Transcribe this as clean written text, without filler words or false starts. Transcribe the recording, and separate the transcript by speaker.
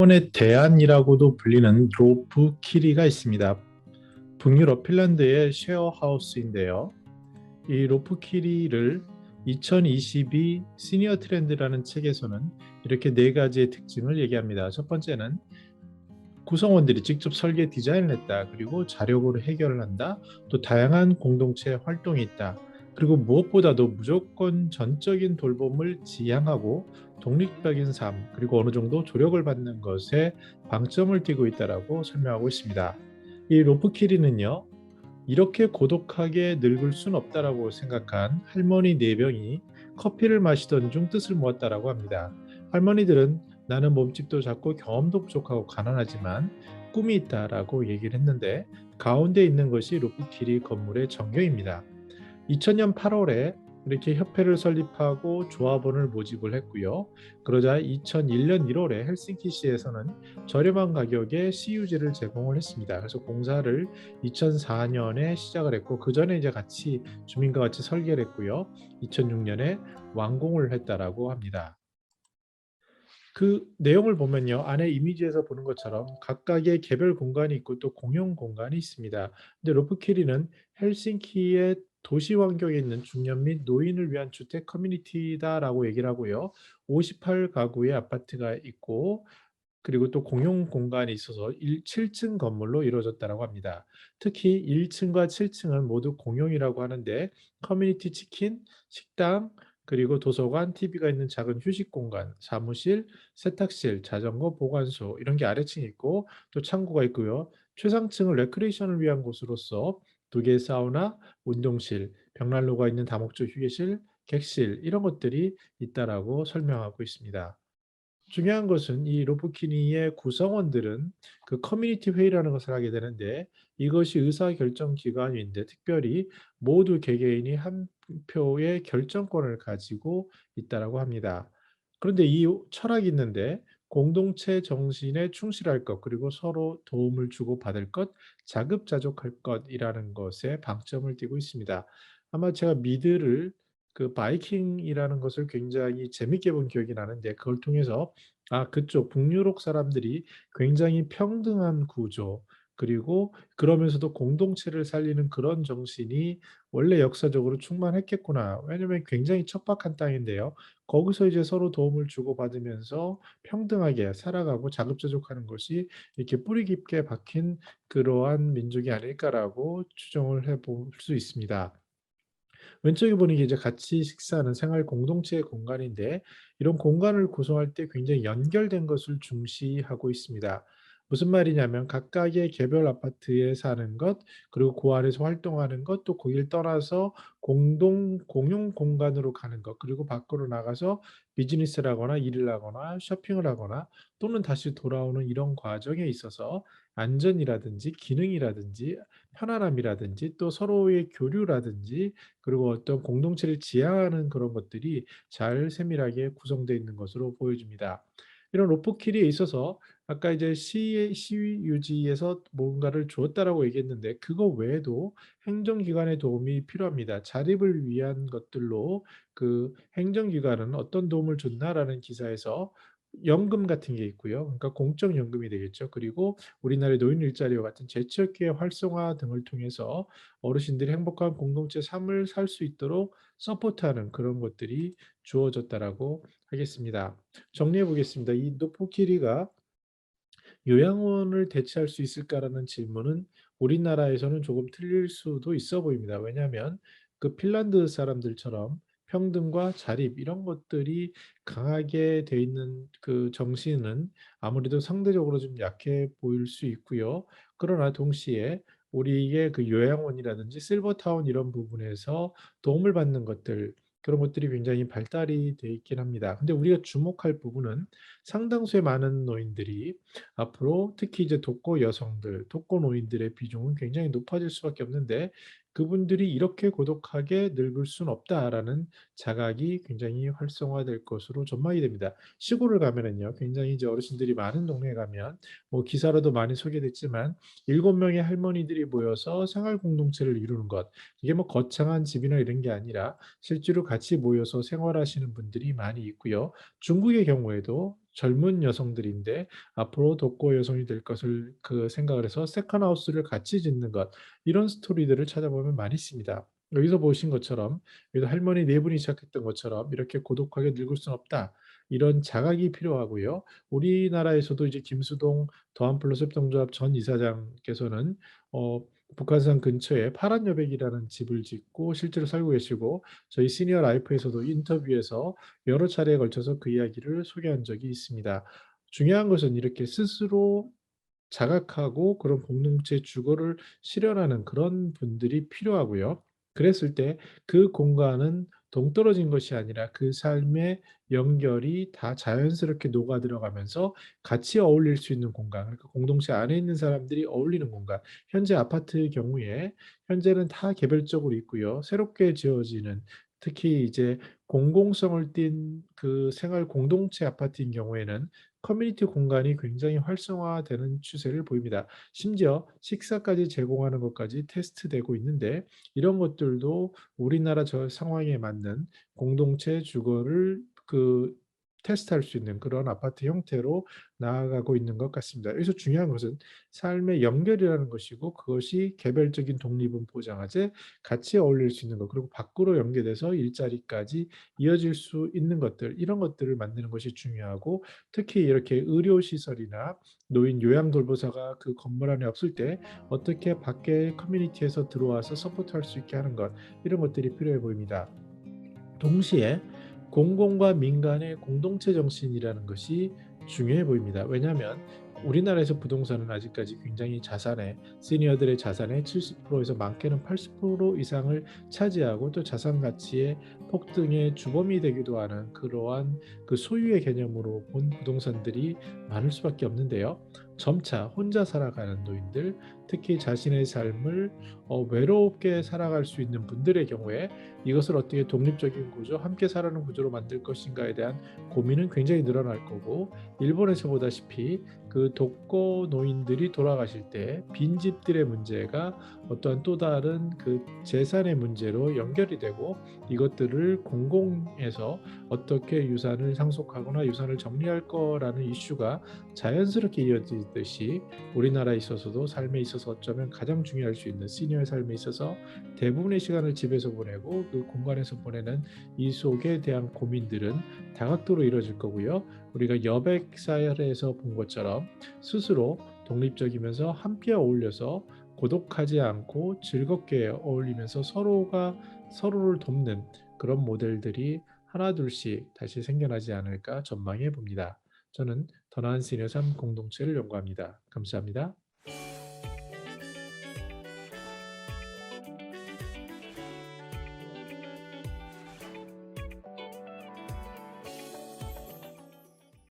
Speaker 1: 일본의 대안이라고도 불리는 로프키리가 있습니다. 북유럽 핀란드의 쉐어하우스인데요. 이 로프키리를 2022 시니어 트렌드라는 책에서는 이렇게 네 가지의 특징을 얘기합니다. 첫 번째는 구성원들이 직접 설계 디자인을 했다. 그리고 자력으로 해결을 한다. 또 다양한 공동체 활동이 있다. 그리고 무엇보다도 무조건 전적인 돌봄을 지향하고 독립적인 삶, 그리고 어느 정도 조력을 받는 것에 방점을 띠고 있다라고 설명하고 있습니다. 이 로프키리는요, 이렇게 고독하게 늙을 순 없다라고 생각한 할머니 네 명이 커피를 마시던 중 뜻을 모았다라고 합니다. 할머니들은 나는 몸집도 작고 경험도 부족하고 가난하지만 꿈이 있다라고 얘기를 했는데 가운데 있는 것이 로프키리 건물의 전경입니다. 2000년 8월에 이렇게 협회를 설립하고 조합원을 모집을 했고요. 그러자 2001년 1월에 헬싱키시에서는 저렴한 가격에 CU지를 제공을 했습니다. 그래서 공사를 2004년에 시작을 했고 그 전에 이제 같이 주민과 같이 설계를 했고요. 2006년에 완공을 했다라고 합니다. 그 내용을 보면요. 안에 이미지에서 보는 것처럼 각각의 개별 공간이 있고 또 공용 공간이 있습니다. 근데 로프키리는 헬싱키의 도시 환경에 있는 중년 및 노인을 위한 주택 커뮤니티다라고 얘기를 하고요. 58가구의 아파트가 있고 그리고 또 공용 공간이 있어서 7층 건물로 이루어졌다고 합니다. 특히 1층과 7층은 모두 공용이라고 하는데 커뮤니티 치킨, 식당, 그리고 도서관, TV가 있는 작은 휴식 공간, 사무실, 세탁실, 자전거 보관소 이런 게 아래층에 있고 또 창고가 있고요. 최상층은 레크레이션을 위한 곳으로서 두 개의 사우나, 운동실, 벽난로가 있는 다목적 휴게실, 객실 이런 것들이 있다라고 설명하고 있습니다. 중요한 것은 이 로프키니의 구성원들은 그 커뮤니티 회의라는 것을 하게 되는데 이것이 의사결정 기관인데 특별히 모두 개개인이 한 표의 결정권을 가지고 있다라고 합니다. 그런데 이 철학이 있는데 공동체 정신에 충실할 것 그리고 서로 도움을 주고받을 것, 자급자족할 것이라는 것에 방점을 띠고 있습니다. 아마 제가 미드를 그 바이킹이라는 것을 굉장히 재밌게 본 기억이 나는데 그걸 통해서 그쪽 북유럽 사람들이 굉장히 평등한 구조 그리고 그러면서도 공동체를 살리는 그런 정신이 원래 역사적으로 충만했겠구나. 왜냐하면 굉장히 척박한 땅인데요. 거기서 이제 서로 도움을 주고받으면서 평등하게 살아가고 자급자족하는 것이 이렇게 뿌리 깊게 박힌 그러한 민족이 아닐까라고 추정을 해볼 수 있습니다. 왼쪽에 보는 게 이제 같이 식사하는 생활 공동체의 공간인데 이런 공간을 구성할 때 굉장히 연결된 것을 중시하고 있습니다. 무슨 말이냐면 각각의 개별 아파트에 사는 것, 그리고 그 안에서 활동하는 것, 또 거기를 떠나서 공용 공간으로 가는 것, 그리고 밖으로 나가서 비즈니스를 하거나 일을 하거나 쇼핑을 하거나 또는 다시 돌아오는 이런 과정에 있어서 안전이라든지 기능이라든지 편안함이라든지 또 서로의 교류라든지 그리고 어떤 공동체를 지향하는 그런 것들이 잘 세밀하게 구성되어 있는 것으로 보여집니다. 이런 로프킬에 있어서 아까 이제 시유지에서 뭔가를 주었다라고 얘기했는데 그거 외에도 행정기관의 도움이 필요합니다. 자립을 위한 것들로 그 행정기관은 어떤 도움을 줬나라는 기사에서 연금 같은 게 있고요. 그러니까 공적연금이 되겠죠. 그리고 우리나라의 노인 일자리와 같은 재취업기회 활성화 등을 통해서 어르신들이 행복한 공동체 삶을 살 수 있도록 서포트하는 그런 것들이 주어졌다라고 하겠습니다. 정리해 보겠습니다. 이 노포키리가 요양원을 대체할 수 있을까라는 질문은 우리나라에서는 조금 틀릴 수도 있어 보입니다. 왜냐하면 그 핀란드 사람들처럼 평등과 자립 이런 것들이 강하게 돼 있는 그 정신은 아무래도 상대적으로 좀 약해 보일 수 있고요. 그러나 동시에 우리의 그 요양원이라든지 실버타운 이런 부분에서 도움을 받는 것들 그런 것들이 굉장히 발달이 돼 있긴 합니다. 근데 우리가 주목할 부분은 상당수의 많은 노인들이 앞으로 특히 이제 독거 여성들, 독거 노인들의 비중은 굉장히 높아질 수밖에 없는데 그분들이 이렇게 고독하게 늙을 순 없다라는 자각이 굉장히 활성화될 것으로 전망이 됩니다. 시골을 가면은요, 굉장히 이제 어르신들이 많은 동네에 가면 뭐 기사로도 많이 소개됐지만 7명의 할머니들이 모여서 생활 공동체를 이루는 것. 이게 뭐 거창한 집이나 이런 게 아니라 실제로 같이 모여서 생활하시는 분들이 많이 있고요. 중국의 경우에도 젊은 여성들인데 앞으로 독거 여성이 될 것을 생각을 해서 세컨 하우스를 같이 짓는 것, 이런 스토리들을 찾아보면 많이 있습니다. 여기서 보신 것처럼, 여기도 할머니 네 분이 시작했던 것처럼 이렇게 고독하게 늙을 수는 없다. 이런 자각이 필요하고요. 우리나라에서도 이제 김수동 더한플러스 협동조합 전 이사장께서는 북한산 근처에 파란 여백이라는 집을 짓고 실제로 살고 계시고, 저희 시니어 라이프에서도 인터뷰에서 여러 차례에 걸쳐서 그 이야기를 소개한 적이 있습니다. 중요한 것은 이렇게 스스로 자각하고 그런 공동체 주거를 실현하는 그런 분들이 필요하고요. 그랬을 때 그 공간은 동떨어진 것이 아니라 그 삶의 연결이 다 자연스럽게 녹아 들어가면서 같이 어울릴 수 있는 공간, 그러니까 공동체 안에 있는 사람들이 어울리는 공간. 현재 아파트의 경우에 현재는 다 개별적으로 있고요. 새롭게 지어지는, 특히 이제 공공성을 띤 그 생활 공동체 아파트인 경우에는 커뮤니티 공간이 굉장히 활성화되는 추세를 보입니다. 심지어 식사까지 제공하는 것까지 테스트되고 있는데, 이런 것들도 우리나라 저 상황에 맞는 공동체 주거를 테스트할 수 있는 그런 아파트 형태로 나아가고 있는 것 같습니다. 여기서 중요한 것은 삶의 연결이라는 것이고, 그것이 개별적인 독립은 보장하되 같이 어울릴 수 있는 것, 그리고 밖으로 연계돼서 일자리까지 이어질 수 있는 것들, 이런 것들을 만드는 것이 중요하고, 특히 이렇게 의료시설이나 노인 요양돌보사가 그 건물 안에 없을 때 어떻게 밖에 커뮤니티에서 들어와서 서포트할 수 있게 하는 것, 이런 것들이 필요해 보입니다. 동시에 공공과 민간의 공동체 정신이라는 것이 중요해 보입니다. 왜냐하면 우리나라에서 부동산은 아직까지 굉장히 시니어들의 자산의 70%에서 많게는 80% 이상을 차지하고, 또 자산 가치의 폭등의 주범이 되기도 하는 그러한 소유의 개념으로 본 부동산들이 많을 수밖에 없는데요. 점차 혼자 살아가는 노인들, 특히 자신의 삶을 외롭게 살아갈 수 있는 분들의 경우에 이것을 어떻게 독립적인 구조, 함께 살아가는 구조로 만들 것인가에 대한 고민은 굉장히 늘어날 거고, 일본에서 보다시피 그 독거 노인들이 돌아가실 때 빈집들의 문제가 어떠한 또 다른 그 재산의 문제로 연결이 되고, 이것들을 공공에서 어떻게 유산을 상속하거나 유산을 정리할 거라는 이슈가 자연스럽게 이어지듯이, 우리나라에 있어서도 삶에 있어서 어쩌면 가장 중요할 수 있는 시니어의 삶에 있어서 대부분의 시간을 집에서 보내고 그 공간에서 보내는 이 속에 대한 고민들은 다각도로 이루어질 거고요. 우리가 여백 사례에서 본 것처럼 스스로 독립적이면서 함께 어울려서 고독하지 않고 즐겁게 어울리면서 서로가 서로를 돕는 그런 모델들이 하나둘씩 다시 생겨나지 않을까 전망해 봅니다. 저는 더 나은 시니어 삶 공동체를 연구합니다. 감사합니다.